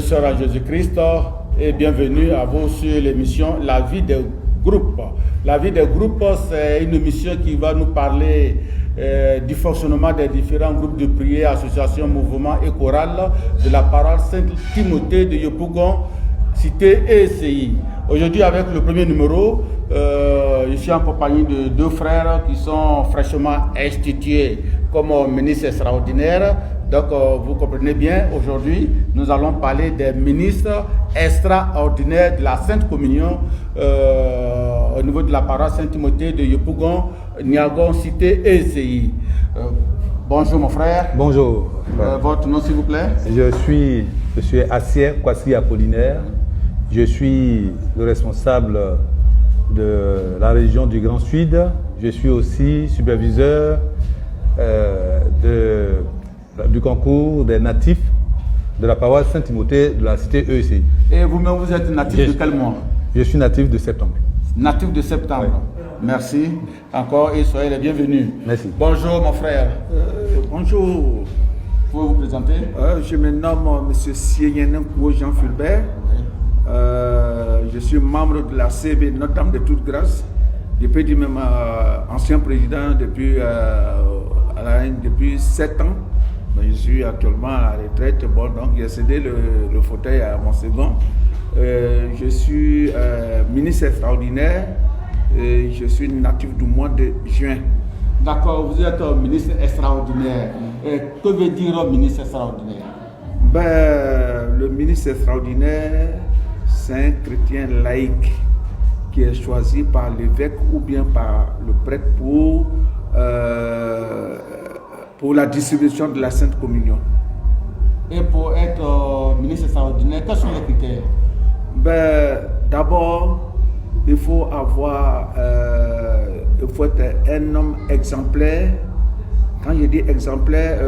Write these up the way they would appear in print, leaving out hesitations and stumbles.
sœurs en Jésus-Christ et bienvenue à vous sur l'émission La vie des groupes. La vie des groupes, c'est une émission qui va nous parler du fonctionnement des différents groupes de prière, associations, mouvements et chorales de la paroisse Saint-Timothée de Yopougon, cité ECI. Aujourd'hui, avec le premier numéro, je suis en compagnie de deux frères qui sont fraîchement institués comme ministres extraordinaires. Donc, vous comprenez bien, aujourd'hui, nous allons parler des ministres extraordinaires de la Sainte Communion au niveau de la paroisse Saint-Timothée de Yopougon, Niagon, cité ECI. Bonjour mon frère. Bonjour. Votre nom s'il vous plaît? Je suis Assier Kwasi Apollinaire. Je suis le responsable de la région du Grand Sud. Je suis aussi superviseur du concours des natifs de la paroisse Saint-Timothée de la cité ECI. Et vous-même, vous êtes natif de quel mois? Je suis natif de septembre. Natif de septembre. Oui. Merci encore et soyez les bienvenus. Merci. Bonjour mon frère. Bonjour. Vous vous présenter? Je me nomme M. Sieyenin Kouo Jean Fulbert. Je suis membre de la CB Notre-Dame de toute grâce. Je peux dire même ancien président depuis 7 ans. Je suis actuellement à la retraite. Bon, donc j'ai cédé le fauteuil à mon second. Je suis ministre extraordinaire. Et je suis natif du mois de juin. D'accord, vous êtes ministre extraordinaire. Que veut dire ministre extraordinaire? Le ministre extraordinaire, c'est un chrétien laïque qui est choisi par l'évêque ou bien par le prêtre pour la distribution de la Sainte Communion. Et pour être ministre extraordinaire, quels sont les critères? D'abord, il faut être un homme exemplaire. Quand je dis exemplaire, il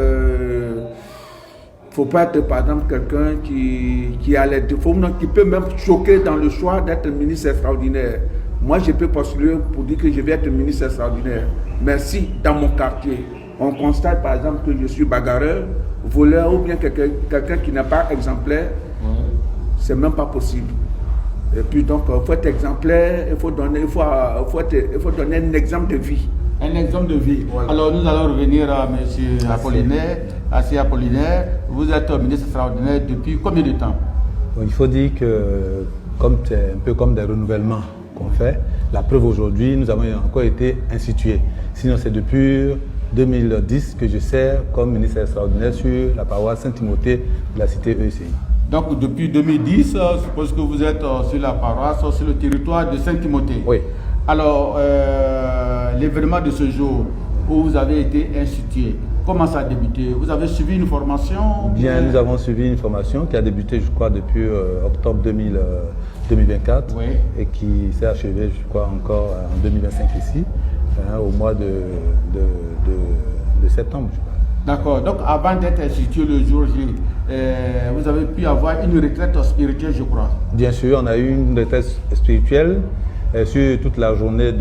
ne faut pas être par exemple quelqu'un qui a les défauts, qui peut même choquer dans le choix d'être ministre extraordinaire. Moi, je peux postuler pour dire que je vais être ministre extraordinaire. Mais si dans mon quartier, on constate par exemple que je suis bagarreur, voleur ou bien quelqu'un qui n'est pas exemplaire, c'est même pas possible. Et puis donc, il faut être exemplaire, il faut donner un exemple de vie. Un exemple de vie. Voilà. Alors nous allons revenir à M. Apollinaire. Assez Apollinaire, vous êtes ministre extraordinaire depuis combien de temps? Il faut dire que c'est un peu comme des renouvellements qu'on fait. La preuve aujourd'hui, nous avons encore été institués. Sinon, c'est depuis 2010 que je sers comme ministre extraordinaire sur la paroisse Saint-Timothée de la cité ECI. Donc depuis 2010, je suppose que vous êtes sur la paroisse, sur le territoire de Saint-Timothée. Oui. Alors, l'événement de ce jour où vous avez été institué, comment ça a débuté? Vous avez suivi une formation? Bien, nous avons suivi une formation qui a débuté, je crois, depuis octobre 2024 oui. Et qui s'est achevée, je crois, encore en 2025 ici, au mois de septembre, je crois. D'accord. Donc, avant d'être institué le jour J, vous avez pu avoir une retraite spirituelle, je crois. Bien sûr, on a eu une retraite spirituelle sur toute la journée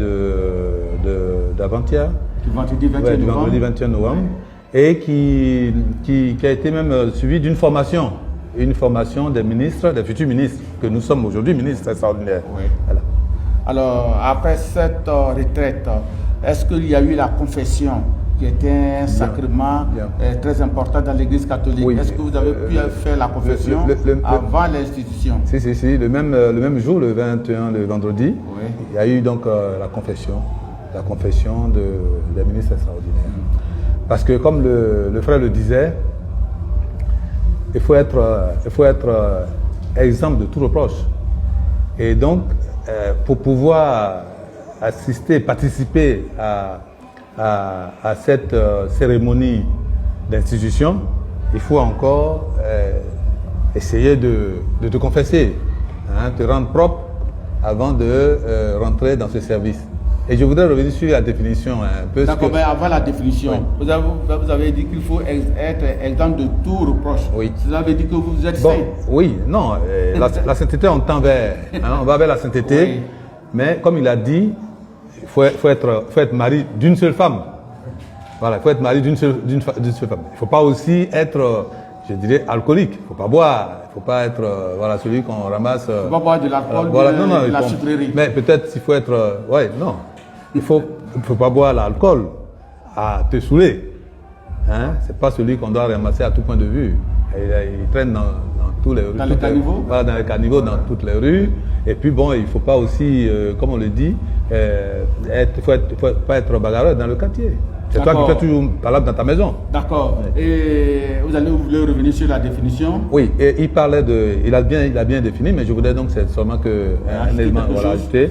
d'avant-hier. Du vendredi 21 novembre. Du vendredi 21 novembre. Et qui a été même suivie d'une formation. Une formation des ministres, des futurs ministres, que nous sommes aujourd'hui ministres extraordinaires. Oui. Voilà. Alors, après cette retraite, est-ce qu'il y a eu la confession qui était un sacrement très important dans l'Église catholique? Oui. Est-ce que vous avez pu faire la confession avant l'institution? Si. Le même jour, le 21, le vendredi, oui. Il y a eu donc la confession des ministres extraordinaires. Parce que comme le frère le disait, il faut être exempt de tout reproche. Et donc, pour pouvoir participer à cette cérémonie d'institution, il faut encore essayer de te confesser, te rendre propre avant de rentrer dans ce service. Et je voudrais revenir sur la définition. D'accord, mais avant la définition, oui. vous avez dit qu'il faut être exempt de tout reproche. Oui. Cela veut dire que vous êtes saint. Oui, non. La sainteté, on tend vers. On va vers la sainteté. Oui. Mais comme il a dit, il faut être mari d'une seule femme. Voilà, il faut être mari d'une seule femme. Il ne faut pas aussi être, je dirais, alcoolique. Il ne faut pas boire, il ne faut pas être voilà, celui qu'on ramasse. Il ne faut pas boire de l'alcool, voilà, de la sucrerie. Mais peut-être s'il faut être... non. Il ne faut pas boire l'alcool à te saouler. Hein? Ce n'est pas celui qu'on doit ramasser à tout point de vue. Il traîne dans tous les rues. Dans les caniveaux? Voilà, dans les caniveaux, dans toutes les rues. Et puis bon, il ne faut pas aussi, comme on le dit, faut pas être bagarreur dans le quartier. C'est toi qui fais toujours valable dans ta maison. D'accord. Oui. Et vous voulez revenir sur la définition? Oui, et il a bien défini, mais je voudrais donc c'est seulement un élément ajouté.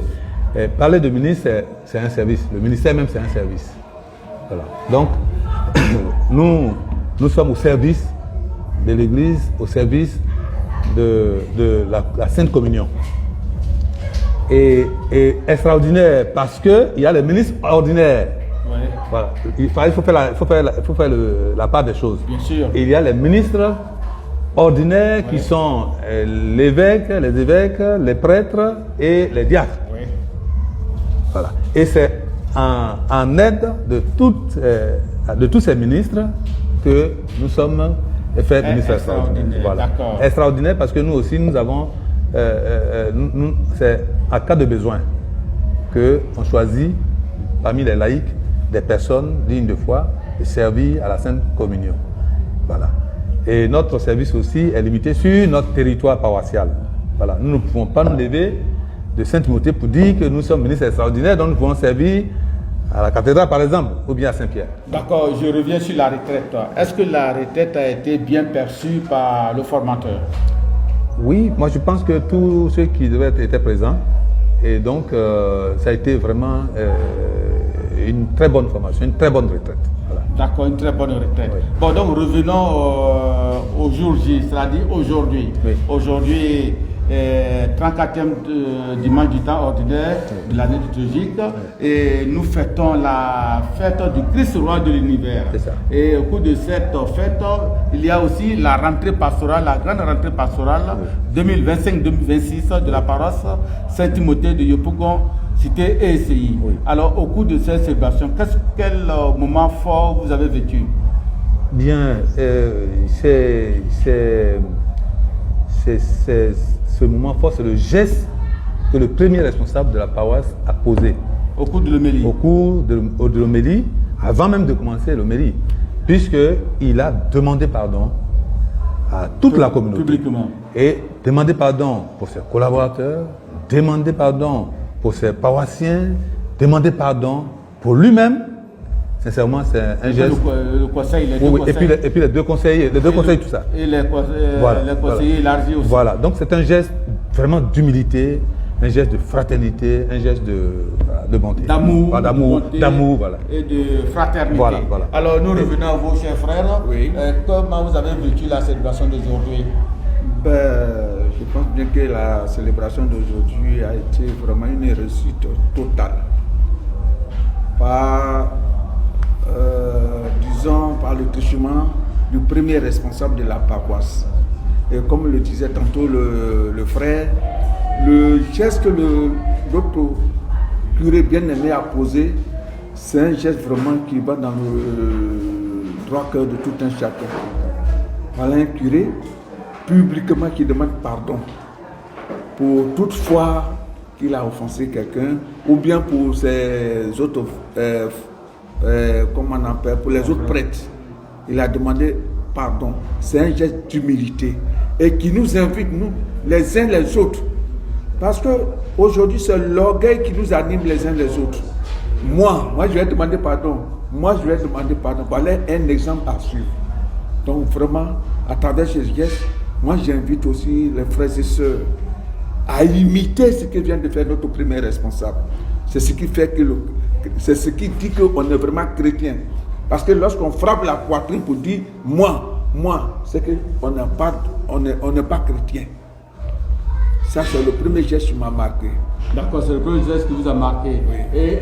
Parler de ministre, c'est un service. Le ministère même, c'est un service. Voilà. Donc, nous sommes au service de l'Église, au service de la Sainte Communion. Et extraordinaire parce qu'il y a les ministres ordinaires. Ouais. Voilà. Il faut faire la part des choses. Bien sûr. Et il y a les ministres ordinaires qui sont les évêques, les prêtres et les diacres. Ouais. Voilà. Et c'est en aide de tous ces ministres que nous sommes faits ministres extraordinaires. Voilà. Extraordinaire parce que nous aussi, nous avons, c'est à cas de besoin qu'on choisit parmi les laïcs des personnes dignes de foi de servir à la Sainte Communion. Voilà. Et notre service aussi est limité sur notre territoire paroissial. Voilà. Nous ne pouvons pas nous lever de Saint-Timothée pour dire que nous sommes ministres extraordinaires, donc nous pouvons servir à la cathédrale par exemple, ou bien à Saint-Pierre. D'accord, je reviens sur la retraite. Est-ce que la retraite a été bien perçue par le formateur? Oui, moi je pense que tous ceux qui devaient être étaient présents. Et donc, ça a été vraiment une très bonne formation, une très bonne retraite. Voilà. D'accord, une très bonne retraite. Oui. Bon, donc revenons au jour J, c'est-à-dire aujourd'hui. Oui. Aujourd'hui, 34e dimanche du temps ordinaire de l'année liturgique. Oui. Et nous fêtons la fête du Christ roi de l'univers. C'est ça. Et au cours de cette fête, il y a aussi la rentrée pastorale, la grande rentrée pastorale 2025-2026 de la paroisse Saint-Timothée de Yopougon, cité ESI. Oui. Alors, au cours de cette célébration, quel moment fort vous avez vécu? Bien, ce moment fort, c'est le geste que le premier responsable de la paroisse a posé. Au cours de l'homélie? Au cours de l'homélie, avant même de commencer l'homélie, puisqu'il a demandé pardon à toute la communauté. Publiquement. Et demandé pardon pour ses collaborateurs, demandé pardon pour ses paroissiens, demandé pardon pour lui-même. Sincèrement, c'est un geste. Le conseil, les deux oui, conseils. Et puis les deux conseillers, tout ça. Et les conseillers élargis aussi. Voilà, donc c'est un geste vraiment d'humilité, un geste de fraternité, un geste de bonté. D'amour. Voilà, d'amour, voilà. Et de fraternité. Voilà. Alors nous revenons à vos chers frères. Oui. Comment vous avez vécu la célébration d'aujourd'hui? Je pense bien que la célébration d'aujourd'hui a été vraiment une réussite totale. Disons par le truchement du premier responsable de la paroisse. Et comme le disait tantôt le frère, le geste que notre curé bien-aimé a posé, c'est un geste vraiment qui va dans le droit cœur de tout un chacun. Voilà un curé publiquement qui demande pardon pour toute fois qu'il a offensé quelqu'un, ou bien pour ses autres comment on appelle, pour les autres prêtres. Il a demandé pardon. C'est un geste d'humilité et qui nous invite, nous, les uns les autres. Parce qu'aujourd'hui, c'est l'orgueil qui nous anime les uns les autres. Moi, je vais demander pardon. Voilà un exemple à suivre. Donc vraiment, à travers ces gestes, moi j'invite aussi les frères et sœurs à imiter ce que vient de faire notre premier responsable. C'est ce qui fait c'est ce qui dit qu'on est vraiment chrétien. Parce que lorsqu'on frappe la poitrine pour dire moi, c'est qu'on n'est pas chrétien. Ça, c'est le premier geste qui m'a marqué. D'accord, c'est le premier geste qui vous a marqué. Oui. Et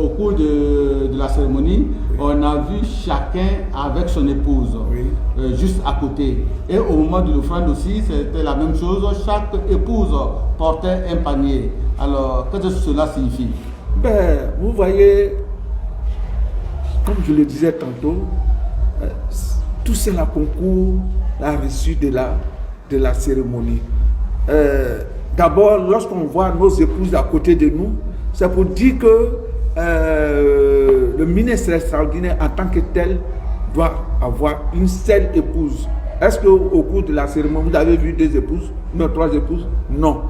au cours de la cérémonie, oui, on a vu chacun avec son épouse, oui, juste à côté. Et au moment de l'offrande aussi, c'était la même chose. Chaque épouse portait un panier. Alors, qu'est-ce que cela signifie? Vous voyez, comme je le disais tantôt, tout cela concourt la reçue de la cérémonie. D'abord, lorsqu'on voit nos épouses à côté de nous, c'est pour dire que le ministre extraordinaire en tant que tel doit avoir une seule épouse. Est-ce qu'au cours de la cérémonie, vous avez vu 2 épouses? Non, 3 épouses? Non.